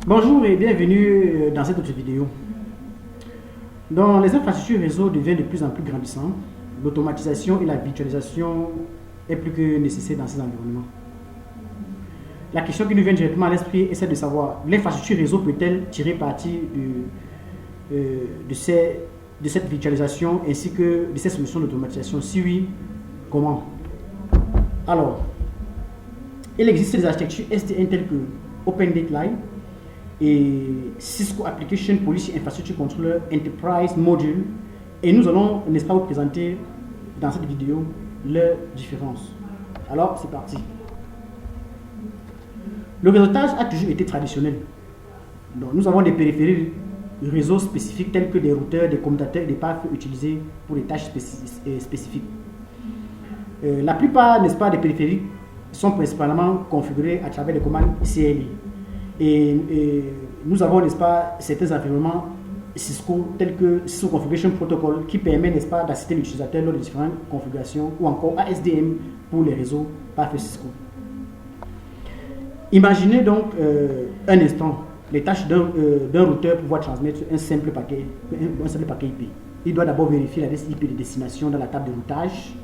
Bonjour et bienvenue dans cette autre vidéo. Donc, les infrastructures réseau deviennent de plus en plus grandissantes. L'automatisation et la virtualisation est plus que nécessaire dans ces environnements. La question qui nous vient directement à l'esprit est celle de savoir l'infrastructure réseau peut-elle tirer parti de cette virtualisation ainsi que de ces solutions d'automatisation? Si oui, comment? Alors, il existe des architectures SDN telles que Open Data Line et Cisco Application Policy Infrastructure Controller Enterprise Module, et nous allons, n'est-ce pas, vous présenter dans cette vidéo leurs différences. Alors, c'est parti. Le réseautage a toujours été traditionnel. Donc, nous avons des périphéries réseaux spécifiques tels que des routeurs, des commutateurs et des pare-feux utilisés pour des tâches spécifiques. La plupart, n'est-ce pas, des périphériques sont principalement configurés à travers des commandes CLI. Et nous avons, n'est-ce pas, certains environnements Cisco tels que Cisco Configuration Protocol qui permet, n'est-ce pas, d'assister l'utilisateur lors de différentes configurations, ou encore ASDM pour les réseaux pare-feu Cisco. Imaginez donc un instant les tâches d'un routeur pour pouvoir transmettre un simple paquet IP. Il doit d'abord vérifier l'adresse IP de destination dans la table de routage.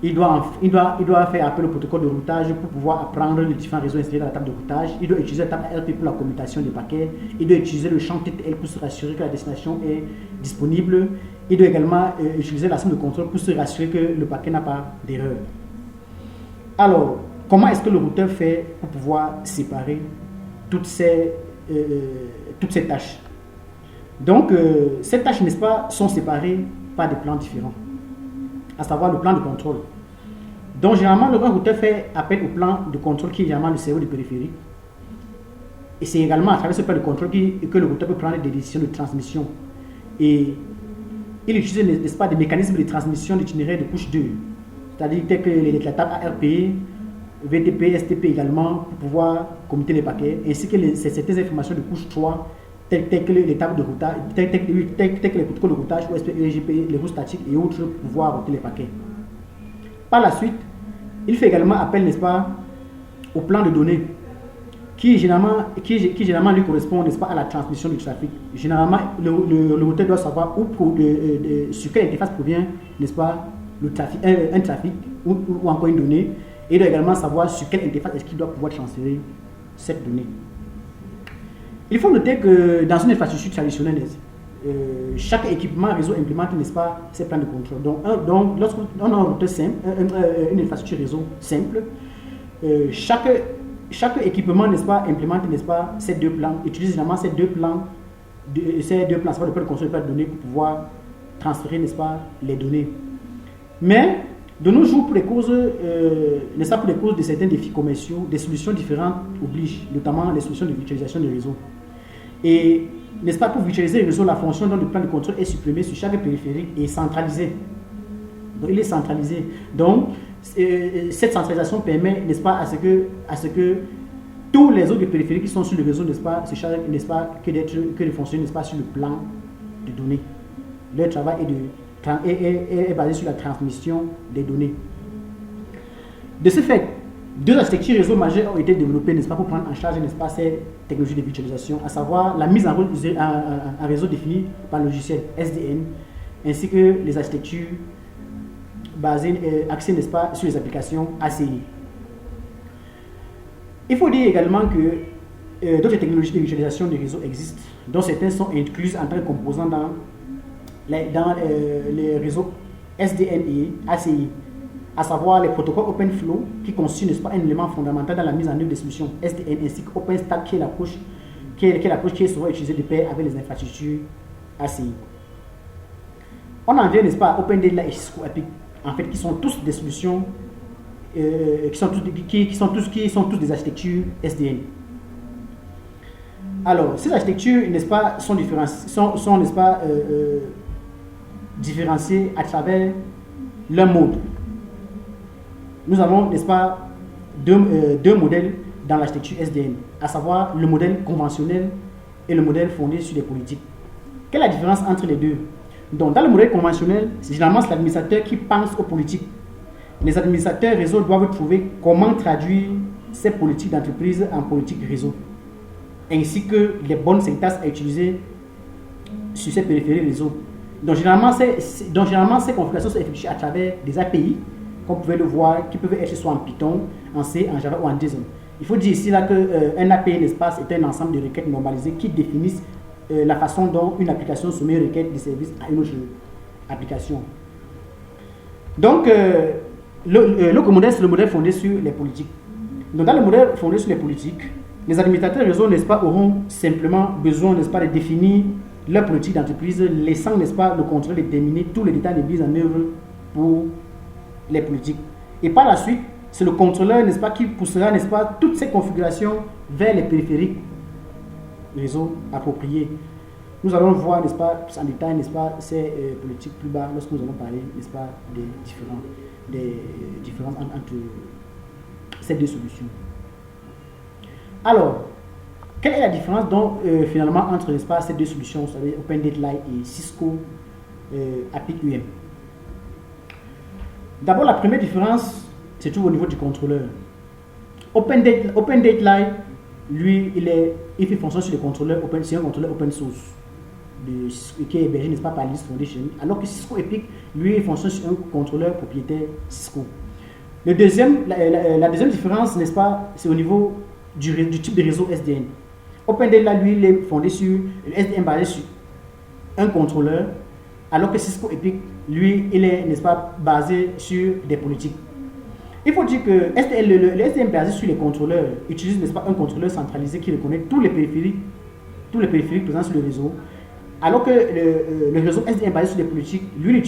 Il doit faire appel au protocole de routage pour pouvoir apprendre les différents réseaux installés dans la table de routage. Il doit utiliser la table ARP pour la commutation des paquets. Il doit utiliser le champ TTL pour se rassurer que la destination est disponible. Il doit également utiliser la somme de contrôle pour se rassurer que le paquet n'a pas d'erreur. Alors, comment est-ce que le routeur fait pour pouvoir séparer toutes ces tâches? Donc, ces tâches, n'est-ce pas, sont séparées par des plans différents, à savoir le plan de contrôle. Donc, généralement, le routeur fait appel au plan de contrôle qui est généralement le cerveau du périphérique. Et c'est également à travers ce plan de contrôle que le routeur peut prendre des décisions de transmission. Et il utilise, n'est-ce pas, des mécanismes de transmission d'itinéraire de couche 2, c'est-à-dire tels que la table ARP, VTP, STP également, pour pouvoir commuter les paquets, ainsi que certaines informations de couche 3, telles que les tables de routage, telles que les protocoles de routage, OSP, EGP, les routes statiques et autres, pour pouvoir router les paquets. Par la suite, il fait également appel, n'est-ce pas, au plan de données, qui généralement lui correspond, n'est-ce pas, à la transmission du trafic. Généralement, le routeur doit savoir sur quelle interface provient, n'est-ce pas, le trafic, un trafic ou encore une donnée. Et il doit également savoir sur quelle interface est-ce qu'il doit pouvoir transférer cette donnée. Il faut noter que dans une infrastructure traditionnelle, chaque équipement réseau implémente, n'est-ce pas, ses plans de contrôle. Donc lorsqu'on a un routeur simple, une infrastructure réseau simple, chaque équipement, n'est-ce pas, implémente, n'est-ce pas, ces deux plans, utilise généralement ces deux plans, c'est le plan de contrôle et le plan de données pour pouvoir transférer, n'est-ce pas, les données. Mais de nos jours, pour les causes de certains défis commerciaux, des solutions différentes obligent, notamment les solutions de virtualisation des réseaux. Et, n'est-ce pas, pour virtualiser le réseau, la fonction dont le plan de contrôle est supprimée sur chaque périphérique et centralisée. Donc, il est centralisé. Donc, cette centralisation permet, n'est-ce pas, à ce que tous les autres périphériques qui sont sur le réseau, n'est-ce pas, se chargent, n'est-ce pas, que de fonctionner, n'est-ce pas, sur le plan de données. Leur travail est basé sur la transmission des données. De ce fait, deux architectures réseau majeures ont été développées, n'est-ce pas, pour prendre en charge, n'est-ce pas, ces technologies de virtualisation, à savoir la mise en réseau définie par le logiciel SDN, ainsi que les architectures axées, n'est-ce pas, sur les applications ACI. Il faut dire également que d'autres technologies de virtualisation des réseaux existent, dont certaines sont incluses en tant que composants dans les réseaux SDN et ACI, à savoir les protocoles OpenFlow qui constituent, n'est-ce pas, un élément fondamental dans la mise en œuvre des solutions SDN, ainsi que OpenStack qui est l'approche qui est souvent utilisée de pair avec les infrastructures ACI. On en vient, n'est-ce pas, à Open Data et Cisco Epic, en fait, qui sont tous des solutions qui sont tous des architectures SDN. Alors, ces architectures, n'est-ce pas, sont n'est-ce pas, différenciées à travers leur mode. Nous avons, n'est-ce pas, deux modèles dans l'architecture SDN, à savoir le modèle conventionnel et le modèle fondé sur des politiques. Quelle est la différence entre les deux? Donc, dans le modèle conventionnel, généralement, c'est l'administrateur qui pense aux politiques. Les administrateurs réseau doivent trouver comment traduire ces politiques d'entreprise en politique réseau. ainsi que les bonnes syntaxes à utiliser sur ces périphériques réseau. Donc généralement, ces configurations sont effectuées à travers des API, comme vous pouvez le voir, qui peuvent être soit en Python, en C, en Java ou en JSON. Il faut dire ici là qu'un API, l'espace, est un ensemble de requêtes normalisées qui définissent la façon dont une application soumet une requête de service à une autre application. Donc, l'autre modèle, c'est le modèle fondé sur les politiques. Donc, dans le modèle fondé sur les politiques, les administrateurs réseau, n'est-ce pas, auront simplement besoin, n'est-ce pas, de définir leur politique d'entreprise, laissant, n'est-ce pas, le contrôle de déterminer tous les détails de mise en œuvre pour les politiques. Et par la suite, c'est le contrôleur, n'est-ce pas, qui poussera, n'est-ce pas, toutes ces configurations vers les périphériques réseau appropriés. Nous allons voir, n'est-ce pas, plus en détail, n'est-ce pas, ces politiques plus bas lorsque nous allons parler, n'est-ce pas, des différences entre ces deux solutions. Alors, quelle est la différence donc finalement entre, n'est-ce pas, ces deux solutions, c'est-à-dire OpenDateline et Cisco APIC UM? D'abord, la première différence se trouve au niveau du contrôleur. OpenDateline, lui, il fait fonction sur le contrôleur c'est un contrôleur open source qui est hébergé, n'est-ce pas, par Linux Foundation, alors que Cisco Epic, lui, il fonctionne sur un contrôleur propriétaire Cisco. La deuxième différence, n'est-ce pas, c'est au niveau du type de réseau SDN. OpenDateline, lui, il est fondé sur le SDN basé sur un contrôleur, alors que Cisco Epic, lui, il est, n'est-ce pas, basé sur des politiques. Il faut dire que le SDN basé sur les contrôleurs utilise, n'est-ce pas, un contrôleur centralisé qui reconnaît tous les périphériques présents sur le réseau, alors que le réseau SDN basé sur les politiques, lui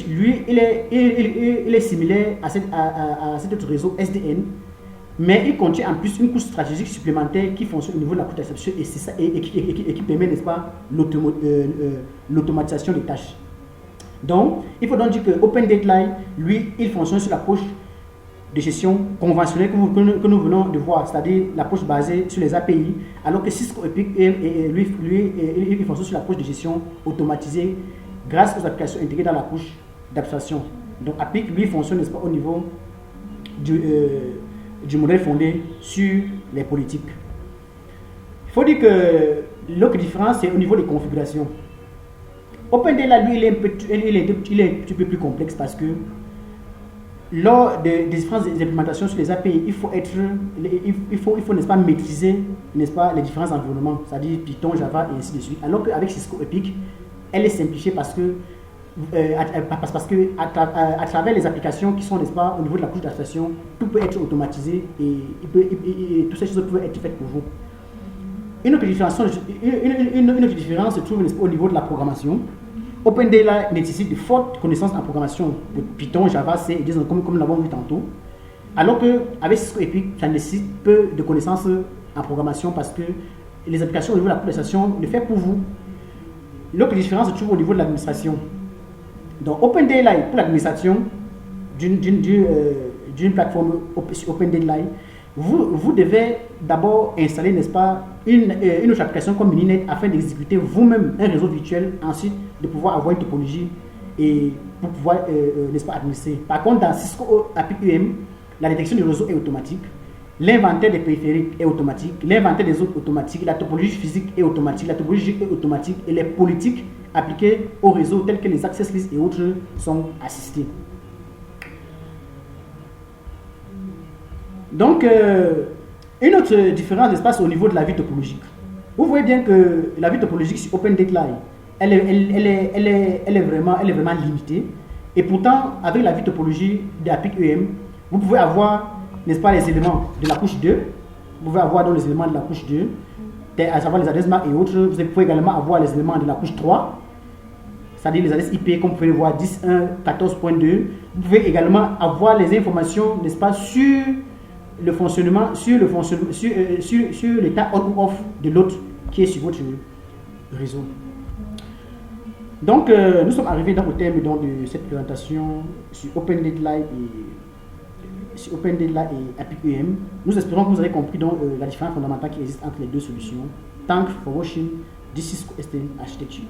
il est similaire à cet autre réseau SDN, mais il contient en plus une couche stratégique supplémentaire qui fonctionne au niveau de la couche d'acception et qui permet, n'est-ce pas, l'automatisation des tâches. Donc, il faut donc dire que OpenDateline, lui, il fonctionne sur l'approche de gestion conventionnelle que nous venons de voir, c'est-à-dire l'approche basée sur les API, alors que Cisco Epic, il fonctionne sur l'approche de gestion automatisée grâce aux applications intégrées dans la couche d'abstraction. Donc, Epic, lui, fonctionne, n'est-ce pas, au niveau du modèle fondé sur les politiques. Il faut dire que l'autre différence, c'est au niveau des configurations. OpenDateline, lui, il est un petit peu plus complexe parce que lors des différentes implémentations sur les API, il faut n'est-ce pas, maîtriser, n'est-ce pas, les différents environnements, c'est-à-dire Python, Java et ainsi de suite. Alors qu'avec Cisco Epic, elle est simplifiée parce que à travers les applications qui sont, n'est-ce pas, au niveau de la couche d'abstraction, tout peut être automatisé et toutes ces choses peuvent être faites pour vous. Une autre différence se trouve, n'est-ce pas, au niveau de la programmation. OpenDateline nécessite de fortes connaissances en programmation, Python, Java, C et JSON, comme nous l'avons vu tantôt. Alors qu'avec Cisco Epic, ça nécessite peu de connaissances en programmation parce que les applications au niveau de la processation le fait pour vous. L'autre différence se trouve au niveau de l'administration. Donc OpenDateline, pour l'administration d'une plateforme OpenDateline, vous devez d'abord installer, n'est-ce pas, une autre application comme Mininet afin d'exécuter vous-même un réseau virtuel, ensuite de pouvoir avoir une topologie et pour pouvoir, n'est-ce pas, administrer. Par contre, dans Cisco APIC UM, la détection du réseau est automatique, l'inventaire des périphériques est automatique, l'inventaire des autres automatique, la topologie physique est automatique, la topologie est automatique et les politiques appliquées au réseau telles que les access lists et autres sont assistées. Donc, une autre différence d'espace au niveau de la vue topologique. Vous voyez bien que la vue topologique sur OpenDateline, elle est vraiment limitée. Et pourtant, avec la vue topologie d'APIC UM, vous pouvez avoir, n'est-ce pas, les éléments de la couche 2. Vous pouvez avoir donc les éléments de la couche 2, à savoir les adresses MAC et autres. Vous pouvez également avoir les éléments de la couche 3, c'est-à-dire les adresses IP, comme vous pouvez le voir, 10.1.14.2. Vous pouvez également avoir les informations, n'est-ce pas, sur le fonctionnement, sur l'état on ou off de l'autre qui est sur votre réseau. Donc, nous sommes arrivés au terme de cette présentation sur OpenDateline et APIC UM. Nous espérons que vous avez compris donc, la différence fondamentale qui existe entre les deux solutions. Thanks for watching. This is STM Architecture.